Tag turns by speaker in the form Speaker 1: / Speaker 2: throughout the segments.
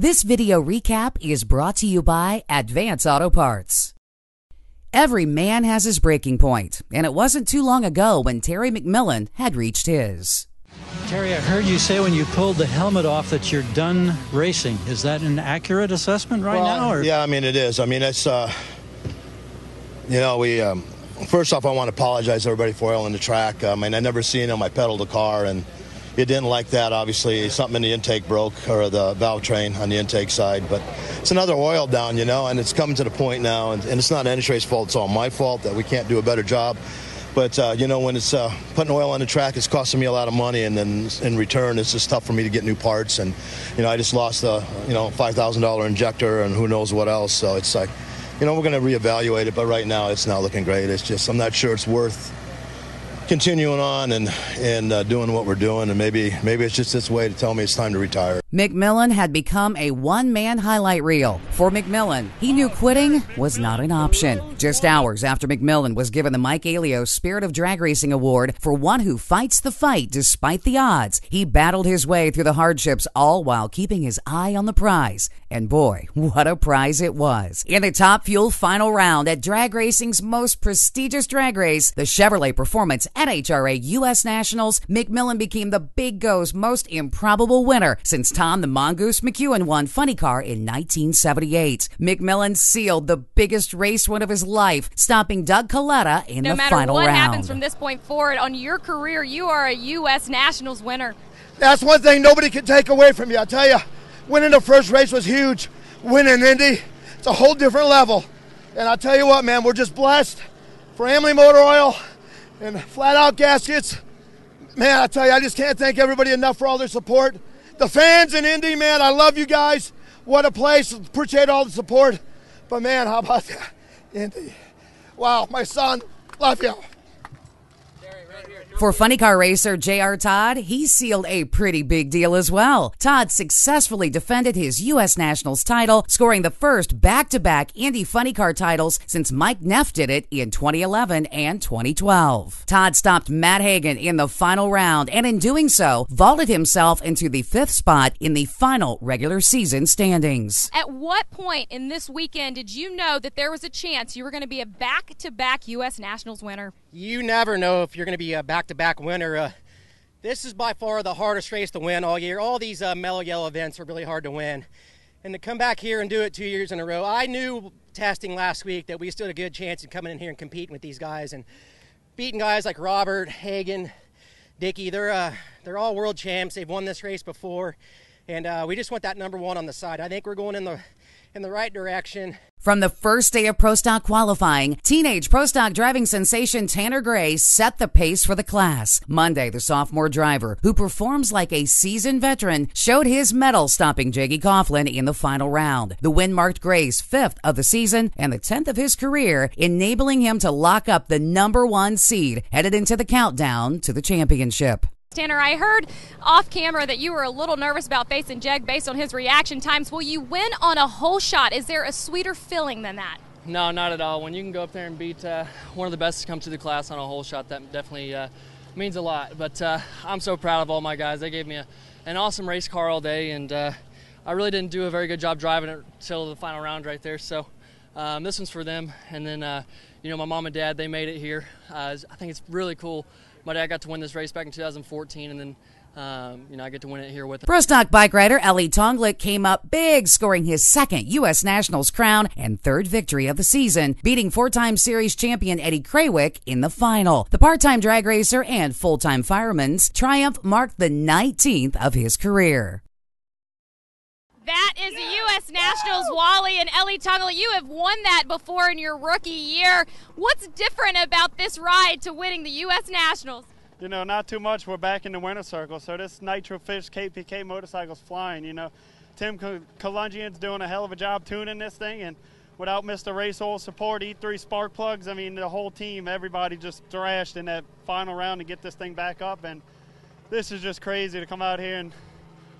Speaker 1: This video recap is brought to you by Advance Auto Parts. Every man has his breaking point, and it wasn't too long ago when Terry Mcmillen had reached his.
Speaker 2: Terry, I heard you say when you pulled the helmet off that you're done racing. Is that an accurate assessment now? Or?
Speaker 3: Yeah, I mean, it is. I mean, it's, first off, I want to apologize to everybody for oiling the track. I mean, I never seen him. I pedaled the car, and it didn't like that, obviously. Something in the intake broke, or the valve train on the intake side. But it's another oil down, and it's coming to the point now, and it's not NHRA's fault. It's all my fault that we can't do a better job. But, when it's putting oil on the track, it's costing me a lot of money, and then in return, it's just tough for me to get new parts. And, I just lost a, $5,000 injector and who knows what else. So it's like, we're going to reevaluate it. But right now, it's not looking great. It's just, I'm not sure it's worth continuing on and doing what we're doing, and maybe it's just this way to tell me it's time to retire.
Speaker 1: Mcmillen had become a one-man highlight reel. For Mcmillen, he knew quitting was not an option. Just hours after Mcmillen was given the Mike Neff Spirit of Drag Racing Award for one who fights the fight despite the odds, he battled his way through the hardships, all while keeping his eye on the prize. And boy, what a prize it was. In the Top Fuel final round at drag racing's most prestigious drag race, the Chevrolet Performance NHRA U.S. Nationals, Mcmillen became the Big Go's most improbable winner since Tom the Mongoose McEwen won Funny Car in 1978. Mcmillen sealed the biggest race win of his life, stopping Doug Coletta in the final round.
Speaker 4: No matter what happens from this point forward, on your career, you are a U.S. Nationals winner.
Speaker 5: That's one thing nobody can take away from you, I tell you. Winning the first race was huge. Winning Indy, it's a whole different level. And I tell you what, man, we're just blessed for Amley Motor Oil and Flat Out Gaskets. Man, I tell you, I just can't thank everybody enough for all their support. The fans in Indy, man, I love you guys. What a place. Appreciate all the support. But, man, how about that? Indy. Wow, my son, love you.
Speaker 1: For Funny Car racer J.R. Todd, he sealed a pretty big deal as well. Todd successfully defended his U.S. Nationals title, scoring the first back-to-back Indy Funny Car titles since Mike Neff did it in 2011 and 2012. Todd stopped Matt Hagan in the final round, and in doing so, vaulted himself into the 5th spot in the final regular season standings.
Speaker 4: At what point in this weekend did you know that there was a chance you were going to be a back-to-back U.S. Nationals winner?
Speaker 6: You never know if you're going to be a back-to-back winner. This is by far the hardest race to win all year. All these Mello Yello events are really hard to win. And to come back here and do it 2 years in a row, I knew testing last week that we still had a good chance of coming in here and competing with these guys. And beating guys like Robert, Hagan, Dickey, they're all world champs. They've won this race before. And we just want that number one on the side. I think we're going in the right direction.
Speaker 1: From the first day of Pro Stock qualifying, teenage Pro Stock driving sensation Tanner Gray set the pace for the class. Monday, the sophomore driver, who performs like a seasoned veteran, showed his mettle, stopping Jaggy Coughlin in the final round. The win marked Gray's 5th of the season and the 10th of his career, enabling him to lock up the number 1 seed headed into the countdown to the championship.
Speaker 4: Tanner, I heard off camera that you were a little nervous about facing Jeg based on his reaction times. Will you win on a hole shot? Is there a sweeter feeling than that?
Speaker 7: No, not at all. When you can go up there and beat one of the best to come through the class on a hole shot, that definitely means a lot. But I'm so proud of all my guys. They gave me an awesome race car all day, and I really didn't do a very good job driving it until the final round right there. So this one's for them. And then, my mom and dad, they made it here. I think it's really cool. My dad got to win this race back in 2014, and then, I get to win it here with him.
Speaker 1: Pro Stock bike rider Tonglet came up big, scoring his 2nd U.S. Nationals crown and 3rd victory of the season, beating 4-time series champion Eddie Krawick in the final. The part-time drag racer and full-time fireman's triumph marked the 19th of his career.
Speaker 4: That is the U.S. Nationals, Wally and Tonglet. You have won that before in your rookie year. What's different about this ride to winning the U.S. Nationals?
Speaker 8: Not too much. We're back in the winner's circle, so this Nitro Fish KPK motorcycle's flying. Tim Kalungian's doing a hell of a job tuning this thing, and without Mr. Race Oil support, E3 spark plugs, the whole team, everybody just thrashed in that final round to get this thing back up, and this is just crazy to come out here and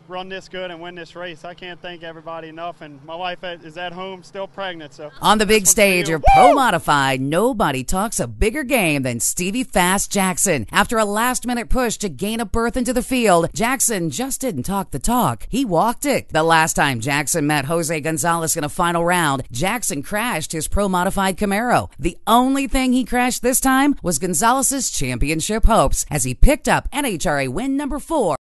Speaker 8: run this good and win this race. I can't thank everybody enough, and my wife is at home still pregnant. So
Speaker 1: on the big stage of Pro Modified, nobody talks a bigger game than Stevie Fast Jackson. After a last-minute push to gain a berth into the field, Jackson just didn't talk the talk. He walked it. The last time Jackson met Jose Gonzalez in a final round, Jackson crashed his Pro Modified Camaro. The only thing he crashed this time was Gonzalez's championship hopes as he picked up NHRA win number 4.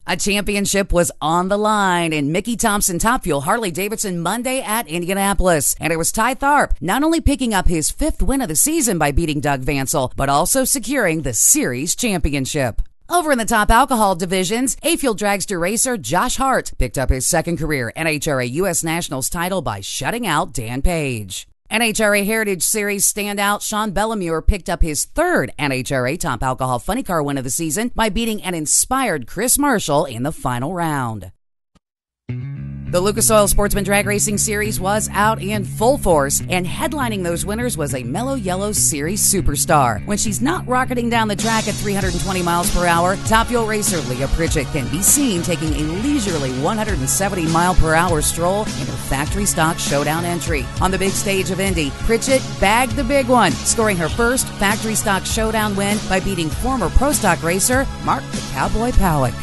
Speaker 1: A championship was on the line in Mickey Thompson Top Fuel Harley-Davidson Monday at Indianapolis. And it was Ty Tharp not only picking up his 5th win of the season by beating Doug Vansel, but also securing the series championship. Over in the top alcohol divisions, A-Fuel dragster racer Josh Hart picked up his 2nd career NHRA U.S. Nationals title by shutting out Dan Page. NHRA Heritage Series standout Sean Bellemure picked up his 3rd NHRA Top Alcohol Funny Car win of the season by beating an inspired Chris Marshall in the final round. The Lucas Oil Sportsman Drag Racing Series was out in full force, and headlining those winners was a Mello Yello Series superstar. When she's not rocketing down the track at 320 miles per hour, Top Fuel racer Leah Pritchett can be seen taking a leisurely 170 mile per hour stroll in her factory stock showdown entry. On the big stage of Indy, Pritchett bagged the big one, scoring her first factory stock showdown win by beating former pro stock racer Mark the Cowboy Powick.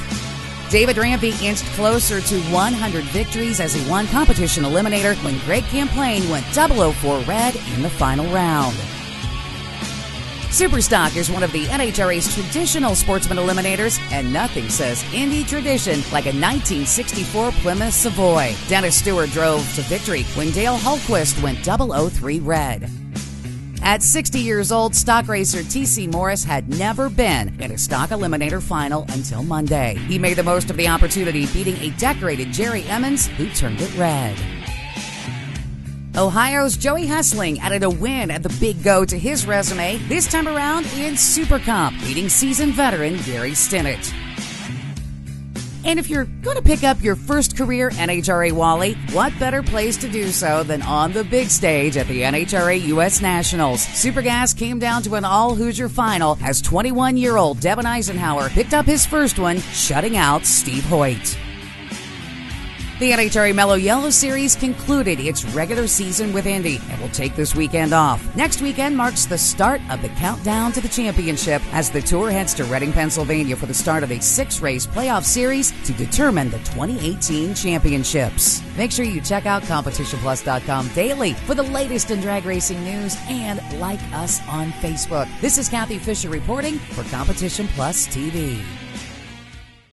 Speaker 1: David Rampy inched closer to 100 victories as he won competition eliminator when Greg Camplain went 004 red in the final round. Superstock is one of the NHRA's traditional sportsman eliminators, and nothing says Indy tradition like a 1964 Plymouth Savoy. Dennis Stewart drove to victory when Dale Hultquist went 003 red. At 60 years old, stock racer T.C. Morris had never been in a stock eliminator final until Monday. He made the most of the opportunity, beating a decorated Jerry Emmons, who turned it red. Ohio's Joey Hessling added a win at the Big Go to his resume, this time around in Super Comp, beating seasoned veteran Gary Stinnett. And if you're going to pick up your first career NHRA Wally, what better place to do so than on the big stage at the NHRA U.S. Nationals? Supergas came down to an all-Hoosier final as 21-year-old Devin Eisenhower picked up his first one, shutting out Steve Hoyt. The NHRA Mello Yello Series concluded its regular season with Indy and will take this weekend off. Next weekend marks the start of the countdown to the championship as the Tour heads to Reading, Pennsylvania for the start of a 6-race playoff series to determine the 2018 championships. Make sure you check out CompetitionPlus.com daily for the latest in drag racing news and like us on Facebook. This is Kathy Fisher reporting for Competition Plus TV.